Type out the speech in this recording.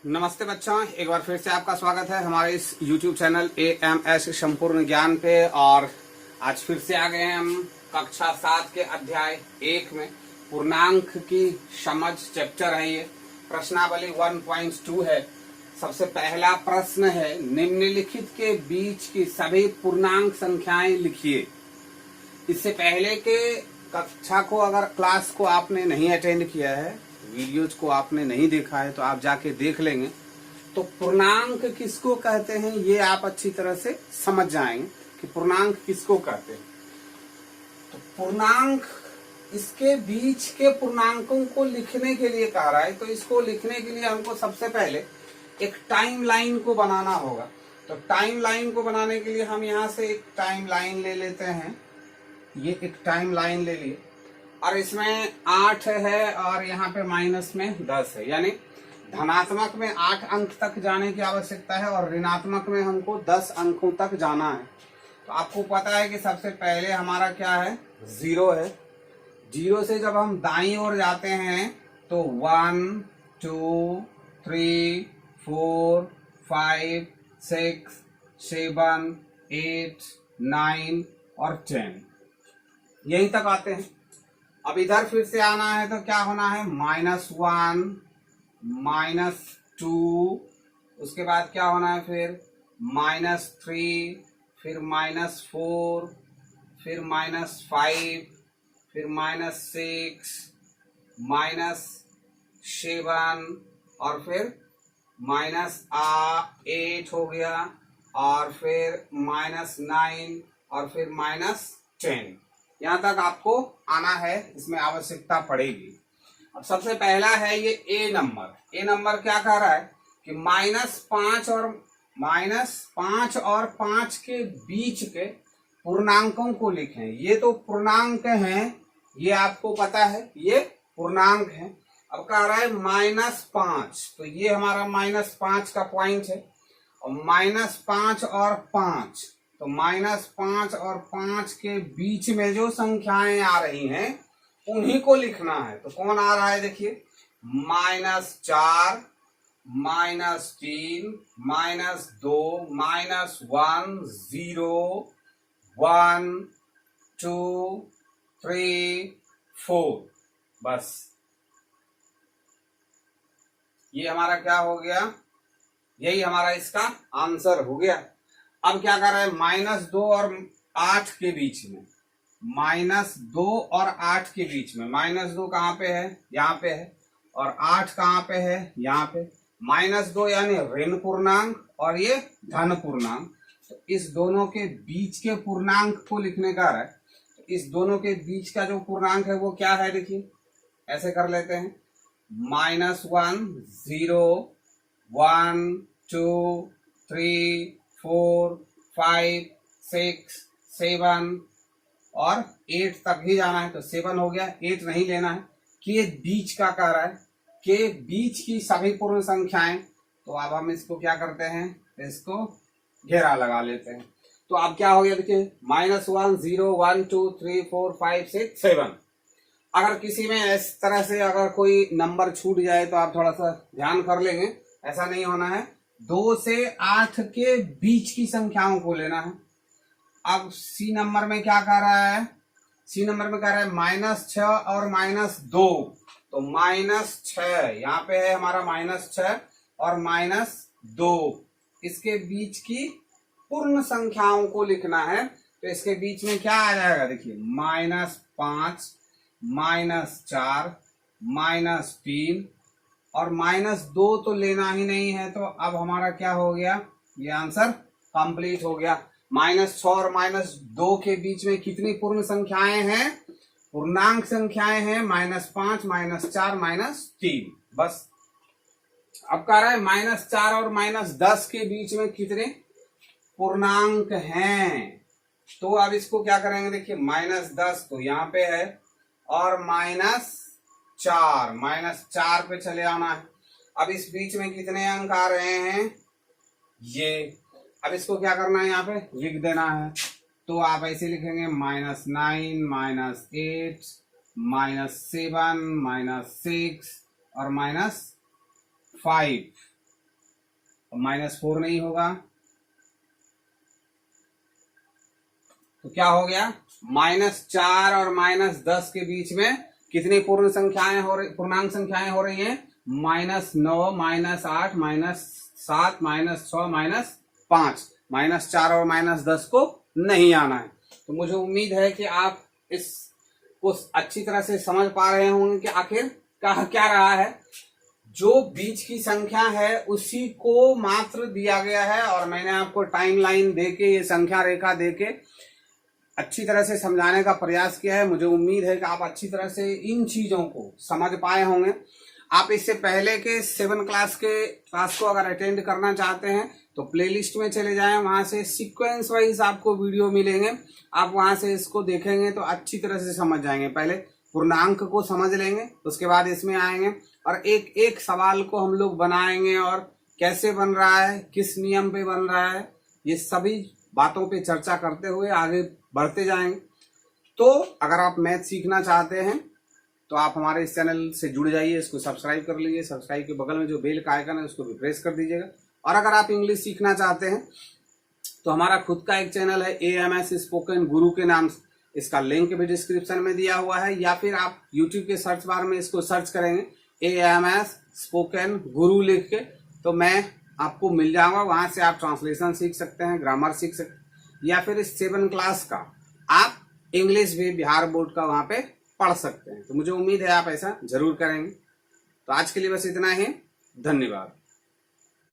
नमस्ते बच्चों, एक बार फिर से आपका स्वागत है हमारे इस YouTube चैनल AMS संपूर्ण ज्ञान पे। और आज फिर से आ गए हैं हम कक्षा 7 के अध्याय 1 में। पूर्णांक की समझ चैप्टर है ये। प्रश्नावली 1.2 है। सबसे पहला प्रश्न है, निम्नलिखित के बीच की सभी पूर्णांक संख्याएं लिखिए। इससे पहले के कक्षा को, अगर क्लास को आपने नहीं अटेंड किया है, वीडियोज को आपने नहीं देखा है, तो आप जाके देख लेंगे तो पूर्णांक किसको कहते हैं ये आप अच्छी तरह से समझ जाएंगे कि पूर्णांक किसको कहते हैं। तो पूर्णांक, इसके बीच के पूर्णांकों को लिखने के लिए कह रहा है, तो इसको लिखने के लिए हमको सबसे पहले एक टाइम लाइन को बनाना होगा। तो टाइम लाइन को बनाने के लिए हम यहाँ से एक टाइम लाइन ले लेते हैं। ये एक टाइम लाइन ले लिए और इसमें 8 है और यहाँ पे माइनस में 10 है, यानी धनात्मक में 8 अंक तक जाने की आवश्यकता है और ऋणात्मक में हमको 10 अंकों तक जाना है। तो आपको पता है कि सबसे पहले हमारा क्या है, 0 है। 0 से जब हम दाईं ओर जाते हैं तो 1 2 3 4 5 6 7 8 9 और 10, यहीं तक आते हैं। अब इधर फिर से आना है तो क्या होना है, -1 -2, उसके बाद क्या होना है, फिर -3, फिर -4, फिर -5, फिर -6, -7 और फिर -8 हो गया, और फिर -9 और फिर -10। यहाँ तक आपको आना है, इसमें आवश्यकता पड़ेगी। अब सबसे पहला है ये ए नंबर। ए नंबर क्या कह रहा है कि -5 और 5 के बीच के पूर्णांकों को लिखें। ये तो पूर्णांक हैं, ये आपको पता है, ये पूर्णांक है। अब कह रहा है -5, तो ये हमारा -5 का पॉइंट है। और -5 और 5, तो -5 और 5 के बीच में जो संख्याएं आ रही हैं उन्हीं को लिखना है। तो कौन आ रहा है, देखिए, -4, -3, -2, -1, 0, 1 2 3 4, बस ये हमारा क्या हो गया, यही हमारा इसका आंसर हो गया। अब क्या कर रहा है, -2 और 8 के बीच में, -2 और 8 के बीच में, -2 कहाँ पे है, यहाँ पे है, और 8 कहाँ पे है, यहाँ पे। -2 यानी ऋण पूर्णांक और ये धन पूर्णांक। तो इस दोनों के बीच के पूर्णांक को लिखने का है। तो इस दोनों के बीच का जो पूर्णांक है वो क्या है, देखिए ऐसे कर लेते हैं, -1 0 1 2 3 4 5 6 7 और 8 तक ही जाना है। तो 7 हो गया, 8 नहीं लेना है। के बीच का कह रहा है, के बीच की सभी पूर्ण संख्याएं। तो अब हम इसको क्या करते हैं, इसको घेरा लगा लेते हैं। तो अब क्या हो गया, देखिए, -1 0 1 2 3 4 5 6 7। अगर किसी में इस तरह से अगर कोई नंबर छूट जाए तो आप थोड़ा सा ध्यान कर लेंगे, ऐसा नहीं होना है। 2 से 8 के बीच की संख्याओं को लेना है। अब सी नंबर में क्या कह रहा है, सी नंबर में कह रहा है -6 और -2। तो -6 यहाँ पे है हमारा, -6 और -2, इसके बीच की पूर्ण संख्याओं को लिखना है। तो इसके बीच में क्या आ जाएगा, देखिए, -5 -4 -3 और -2 तो लेना ही नहीं है। तो अब हमारा क्या हो गया, ये आंसर कंप्लीट हो गया। -6 और -2 के बीच में कितनी पूर्ण संख्याएं हैं, पूर्णांक संख्याएं हैं, -5 -4 -3, बस। अब कह रहा है -4 और -10 के बीच में कितने पूर्णांक हैं। तो अब इसको क्या करेंगे, देखिए, -10 तो यहाँ पे है और -4 पे चले आना है। अब इस बीच में कितने अंक आ रहे हैं, ये। अब इसको क्या करना है, यहाँ पे लिख देना है। तो आप ऐसे लिखेंगे, -9 -8 -7 -6 और -5। -4 नहीं होगा तो क्या हो गया, -4 और -10 के बीच में कितनी पूर्णांक संख्याएं हो रही हैं, -9, -8, -7, -6, -5, -4 और -10 को नहीं आना है। तो मुझे उम्मीद है कि आप इसको अच्छी तरह से समझ पा रहे होंगे कि आखिर कहा क्या रहा है। जो बीच की संख्या है उसी को मात्र दिया गया है और मैंने आपको टाइमलाइन देके, ये संख्या रेखा देके अच्छी तरह से समझाने का प्रयास किया है। मुझे उम्मीद है कि आप अच्छी तरह से इन चीजों को समझ पाए होंगे। आप इससे पहले के 7 क्लास को अगर अटेंड करना चाहते हैं तो प्लेलिस्ट में चले जाएं, वहां से सीक्वेंस वाइज आपको वीडियो मिलेंगे, आप वहां से इसको देखेंगे तो अच्छी तरह से समझ जाएंगे। पहले पूर्णांक को समझ लेंगे, उसके बाद इसमें आएंगे और एक एक सवाल को हम लोग बनाएंगे और कैसे बन रहा है, किस नियम पे बन रहा है, ये सभी बातों पे चर्चा करते हुए आगे बढ़ते जाएंगे। तो अगर आप मैथ सीखना चाहते हैं तो आप हमारे इस चैनल से जुड़ जाइए, इसको सब्सक्राइब कर लीजिए, सब्सक्राइब के बगल में जो बेल का आइकन है उसको भी प्रेस कर दीजिएगा। और अगर आप इंग्लिश सीखना चाहते हैं तो हमारा खुद का एक चैनल है AMS स्पोकन गुरु के नाम से, इसका लिंक भी डिस्क्रिप्शन में दिया हुआ है, या फिर आप यूट्यूब के सर्च बार में इसको सर्च करेंगे AMS स्पोकन गुरु लिख के, तो मैं आपको मिल जाऊंगा। वहां से आप ट्रांसलेशन सीख सकते हैं, ग्रामर सीख सकते हैं, या फिर इस 7 क्लास का आप इंग्लिश भी बिहार बोर्ड का वहां पे पढ़ सकते हैं। तो मुझे उम्मीद है आप ऐसा जरूर करेंगे। तो आज के लिए बस इतना ही, धन्यवाद।